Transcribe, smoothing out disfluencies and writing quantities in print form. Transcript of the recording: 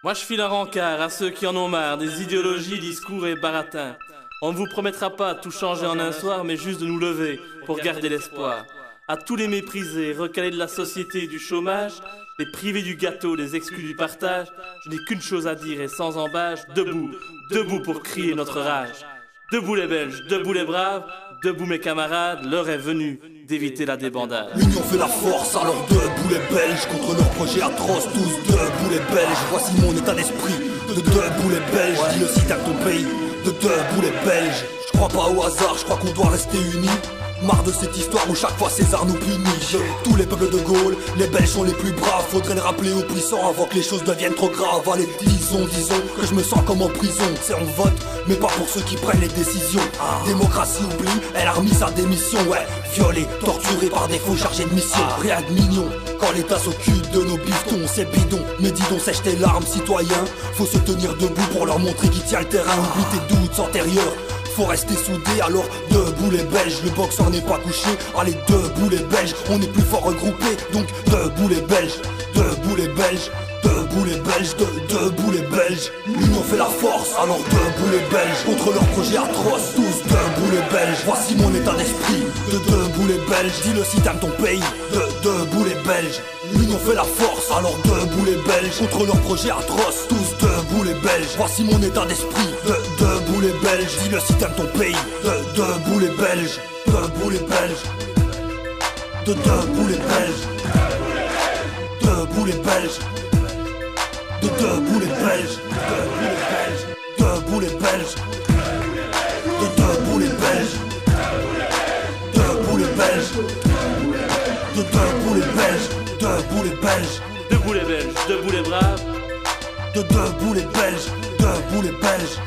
Moi je file un rencard à ceux qui en ont marre des idéologies, discours et baratins. On ne vous promettra pas tout changer en un soir, mais juste de nous lever pour garder l'espoir. À tous les méprisés, recalés de la société et du chômage, les privés du gâteau, les exclus du partage, je n'ai qu'une chose à dire et sans embâche, debout, debout pour crier notre rage. Debout les Belges, debout les braves, debout mes camarades, l'heure est venue d'éviter la débandade. L'union fait la force, alors debout les Belges, contre leurs projets atroces, tous debout les Belges. Voici mon état d'esprit, de debout les Belges, dis le site à ton pays, de debout les Belges. Je crois pas au hasard, je crois qu'on doit rester unis. Marre de cette histoire où chaque fois César nous punit. Tous les peuples de Gaulle, les Belges sont les plus braves. Faudrait le rappeler aux puissants avant que les choses deviennent trop graves. Allez, disons que je me sens comme en prison. C'est on vote, mais pas pour ceux qui prennent les décisions. Démocratie oublie, elle a remis sa démission. Ouais, violé, torturé par défaut, chargé de mission. Rien de mignon, quand l'État s'occupe de nos bifetons. C'est bidon, mais dis donc sèche tes larmes citoyens. Faut se tenir debout pour leur montrer qui tient le terrain. Oublie tes doutes antérieurs, faut rester soudés, alors debout les Belges. Le boxeur n'est pas couché, allez debout les Belges. On est plus fort regroupés, donc debout les Belges. Debout les Belges, debout les Belges, debout les Belges. L'union fait la force, alors debout les Belges. Contre leurs projets atroces, tous debout les Belges. Voici mon état d'esprit, de debout les Belges. Dis-le si t'aimes ton pays, debout les Belges. L'union fait la force, alors debout les Belges. Contre leurs projets atroces, tous debout les Belges. Voici mon état d'esprit, debout les Belges. Dis-le si t'aimes ton pays, debout les Belges. Debout les Belges, debout les Belges. Debout les Belges, debout les Belges. Debout les Belges, debout les Belges. Debout les Belges, debout les Belges. Debout les Belges, debout les Belges, debout les braves, debout les Belges, debout les Belges.